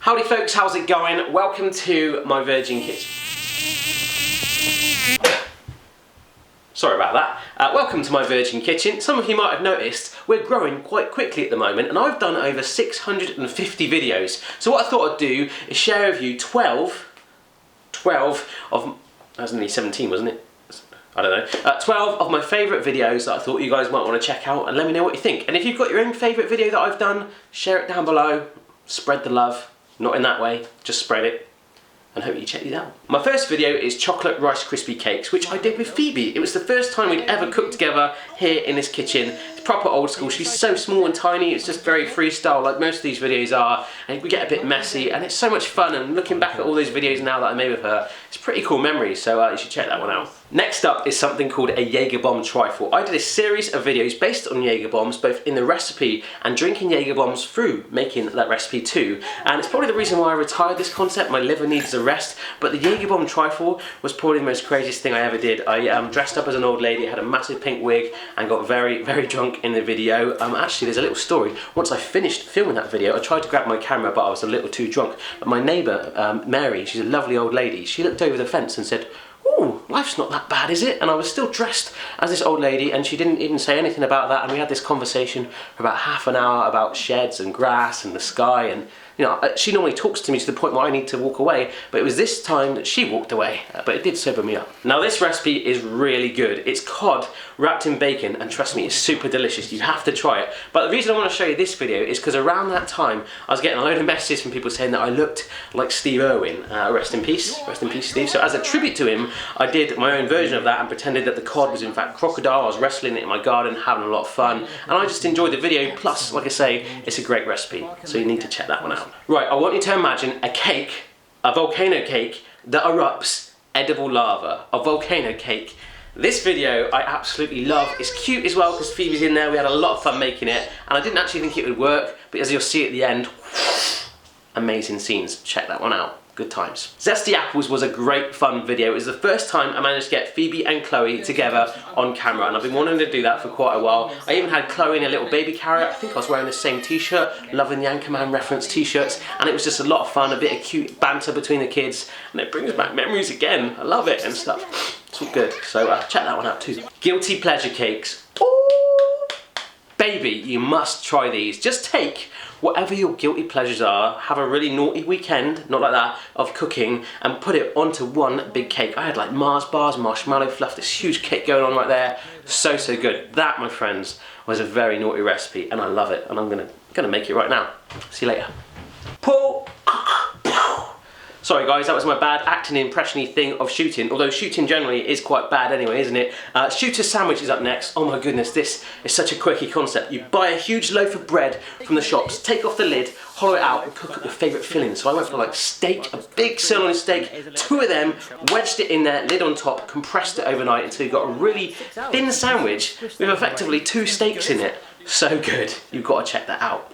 Howdy folks, how's it going? Welcome to My Virgin Kitchen. Sorry about that. Welcome to My Virgin Kitchen. Some of you might have noticed we're growing quite quickly at the moment, and I've done over 650 videos. So what I thought I'd do is share with you 12 of, that was nearly 17, wasn't it? I don't know. 12 of my favourite videos that I thought you guys might want to check out, and let me know what you think. And if you've got your own favourite video that I've done, share it down below. Spread the love. Not in that way, just spread it. And hope you check these out. My first video is chocolate Rice Krispie cakes, which I did with Phoebe. It was the first time we'd ever cooked together here in this kitchen. It's proper old school. She's so small and tiny, it's just very freestyle like most of these videos are. And we get a bit messy, and it's so much fun. And looking back at all those videos now that I made with her, it's pretty cool memories, so you should check that one out. Next up is something called a Jagerbomb Trifle. I did a series of videos based on Jagerbombs, both in the recipe and drinking Jagerbombs through making that recipe too. And it's probably the reason why I retired this concept. My liver needs a rest. But the Jagerbomb Trifle was probably the most craziest thing I ever did. I dressed up as an old lady, had a massive pink wig, and got very, very drunk in the video. Actually, there's a little story. Once I finished filming that video, I tried to grab my camera, but I was a little too drunk. But my neighbour, Mary, she's a lovely old lady, she looked over the fence and said, "Oh, life's not that bad, is it?" And I was still dressed as this old lady, and she didn't even say anything about that. And we had this conversation for about half an hour about sheds and grass and the sky. And you know, she normally talks to me to the point where I need to walk away, but it was this time that she walked away. But it did sober me up. Now this recipe is really good. It's cod wrapped in bacon, and trust me, it's super delicious. You have to try it. But the reason I want to show you this video is because around that time I was getting a load of messages from people saying that I looked like Steve Irwin. Rest in peace, Steve. So as a tribute to him, I did my own version of that and pretended that the cod was in fact crocodile. I was wrestling it in my garden, having a lot of fun, and I just enjoyed the video. Plus, like I say, it's a great recipe, so you need to check that one out. Right, I want you to imagine a cake, a volcano cake that erupts edible lava, a volcano cake. This video I absolutely love. It's cute as well because Phoebe's in there. We had a lot of fun making it, and I didn't actually think it would work, but as you'll see at the end, amazing scenes. Check that one out. Good times. Zesty Apples was a great fun video. It was the first time I managed to get Phoebe and Chloe together on camera, and I've been wanting to do that for quite a while. I even had Chloe in a little baby carrot. I think I was wearing the same t-shirt, loving the Anchorman reference t-shirts, and it was just a lot of fun, a bit of cute banter between the kids, and it brings back memories again. I love it and stuff. It's all good, so check that one out too. Guilty pleasure cakes. Ooh, baby, you must try these. Just take whatever your guilty pleasures are, have a really naughty weekend, not like that, of cooking, and put it onto one big cake. I had like Mars bars, marshmallow fluff, this huge cake going on right there. So, so good. That, my friends, was a very naughty recipe, and I love it, and I'm gonna make it right now. See you later. Pull. Sorry guys, that was my bad acting impression-y thing of shooting, although shooting generally is quite bad anyway, isn't it? Shooter sandwich is up next. Oh my goodness, this is such a quirky concept. You buy a huge loaf of bread from the shops, take off the lid, hollow it out, and cook up your favourite filling. So I went for like steak, a big sirloin steak, 2 of them, wedged it in there, lid on top, compressed it overnight until you got a really thin sandwich with effectively 2 steaks in it. So good, you've got to check that out.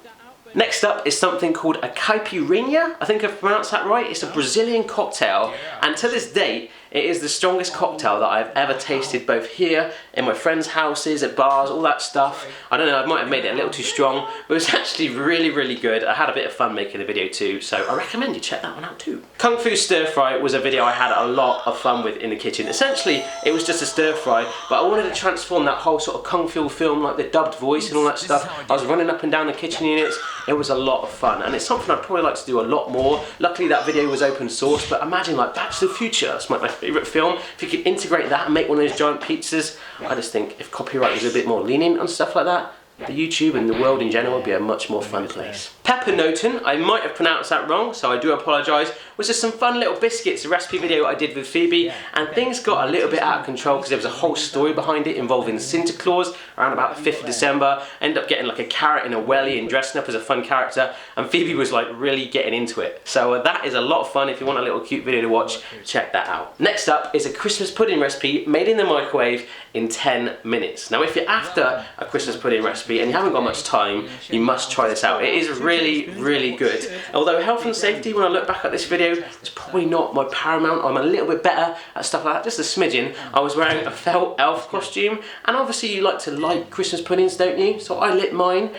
Next up is something called a Caipirinha. I think I've pronounced that right. It's a Brazilian cocktail, and to this date, it is the strongest cocktail that I've ever tasted, both here, in my friends' houses, at bars, all that stuff. I don't know, I might have made it a little too strong, but it was actually really, really good. I had a bit of fun making the video too, so I recommend you check that one out too. Kung Fu Stir Fry was a video I had a lot of fun with in the kitchen. Essentially, it was just a stir fry, but I wanted to transform that whole sort of Kung Fu film, like the dubbed voice and all that stuff. I was running up and down the kitchen units. It was a lot of fun, and it's something I'd probably like to do a lot more. Luckily, that video was open source, but imagine like Back to the Future, that's my favourite film. If you could integrate that and make one of those giant pizzas, I just think if copyright was a bit more lenient on stuff like that, the YouTube and the world in general would be a much more fun place. Peppernoten, I might have pronounced that wrong, so I do apologise, was just some fun little biscuits, a recipe video I did with Phoebe, and things got a little bit out of control because there was a whole story behind it involving Santa Claus around about the 5th of December. I ended up getting like a carrot in a welly and dressing up as a fun character, and Phoebe was like really getting into it. So that is a lot of fun. If you want a little cute video to watch, check that out. Next up is a Christmas pudding recipe made in the microwave in 10 minutes. Now if you're after a Christmas pudding recipe and you haven't got much time, you must try this out. It is really, really good. Although health and safety, when I look back at this video, it's probably not my paramount. I'm a little bit better at stuff like that, just a smidgen. I was wearing a felt elf costume, and obviously you like to light Christmas puddings, don't you? So I lit mine.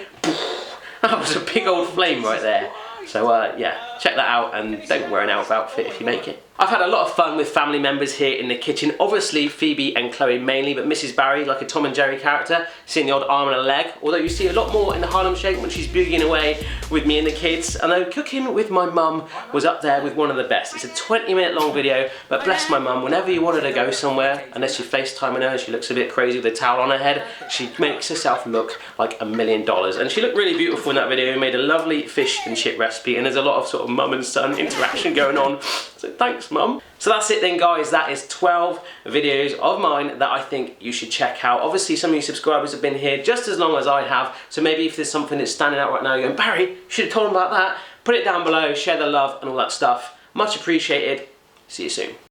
That was a big old flame right there. So yeah, check that out, and don't wear an elf outfit if you make it. I've had a lot of fun with family members here in the kitchen. Obviously Phoebe and Chloe mainly, but Mrs. Barry, like a Tom and Jerry character, seeing the odd arm and a leg, although you see a lot more in the Harlem Shake when she's boogieing away with me and the kids. And then cooking with my mum was up there with one of the best. It's a 20-minute long video, but bless my mum, whenever you wanted to go somewhere, unless you're FaceTiming her and she looks a bit crazy with a towel on her head, she makes herself look like $1 million. And she looked really beautiful in that video, made a lovely fish and chip recipe, and there's a lot of sort of mum and son interaction going on. So thanks, Mum. So that's it then, guys. That is 12 videos of mine that I think you should check out. Obviously, some of you subscribers have been here just as long as I have, so maybe if there's something that's standing out right now, you're going, Barry, you should have told them about that. Put it down below, share the love and all that stuff. Much appreciated. See you soon.